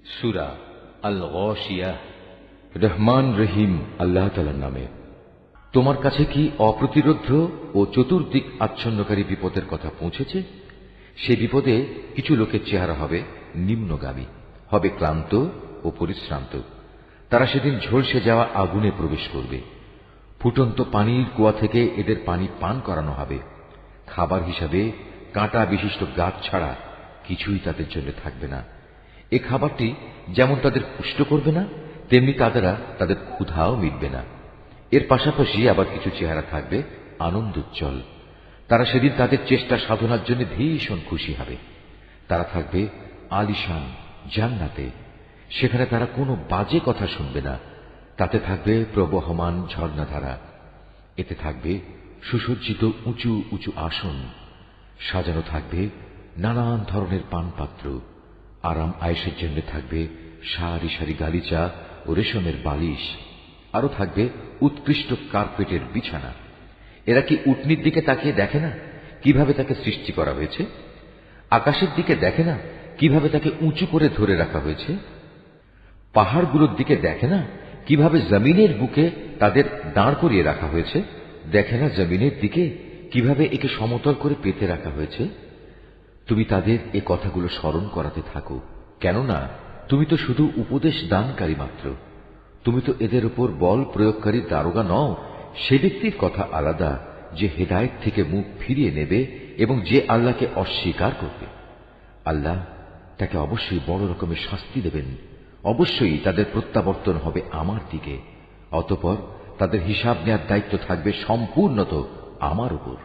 সূরা আল গাশিয়াহ। রহমান রহিম আল্লাহ তাআলার নামে। তোমার কাছে কি অপ্রতিরোধ্য ও চতুর্দিক আচ্ছন্নকারী বিপদের কথা পৌঁছেছে? সে বিপদে কিছু লোকের চেহারা হবে নিম্নগামী, হবে ক্লান্ত ও পরিশ্রান্ত। তারা সেদিন ঝলসে যাওয়া আগুনে প্রবেশ করবে। ফুটন্ত পানির কুয়া থেকে এদের পানি পান করানো হবে। খাবার হিসাবে কাঁটা বিশিষ্ট গাছ ছাড়া কিছুই তাদের জন্য থাকবে না। এ খাবারটি যেমন তাদের পুষ্ট করবে না, তেমনি তাদের ক্ষুধাও মিটবে না। এর পাশাপাশি আবার কিছু চেহারা থাকবে আনন্দোজ্জ্বল। তারা সেদিন তাদের চেষ্টা সাধনার জন্য ভীষণ খুশি হবে। তারা থাকবে আলিশান জান্নাতে। সেখানে তারা কোনো বাজে কথা শুনবে না। তাতে থাকবে প্রবহমান ঝর্ণাধারা। এতে থাকবে সুসজ্জিত উঁচু উঁচু আসন। সাজানো থাকবে নানান ধরনের পানপাত্র। আরাম আয়েশের জন্য থাকবে সারি সারি গালিচা ও রেশমের বালিশ। আরো থাকবে উৎকৃষ্ট কার্পেটের বিছানা। এরা কি উটনির দিকে তাকিয়ে দেখে না কিভাবে তাকে সৃষ্টি করা হয়েছে? আকাশের দিকে দেখে না কিভাবে তাকে উঁচু করে ধরে রাখা হয়েছে? পাহাড়গুলোর দিকে দেখে না কিভাবে জমিনের বুকে তাদের দাঁড় করিয়ে রাখা হয়েছে? দেখে না জমিনের দিকে কিভাবে একে সমতল করে পেতে রাখা হয়েছে? তুমি তাদের এ কথাগুলো স্মরণ করাতে থাকো, কেননা তুমি তো শুধু উপদেশ দানকারী মাত্র। তুমি তো এদের উপর বল প্রয়োগকারী দারোগা নও। সে ব্যক্তির কথা আলাদা যে হেদায়েত থেকে মুখ ফিরিয়ে নেবে এবং যে আল্লাহকে অস্বীকার করবে। আল্লাহ তাকে অবশ্যই বড় রকমের শাস্তি দেবেন। অবশ্যই তাদের প্রত্যাবর্তন হবে আমার দিকে। অতঃপর তাদের হিসাব নেয়ার দায়িত্ব থাকবে সম্পূর্ণত আমার উপর।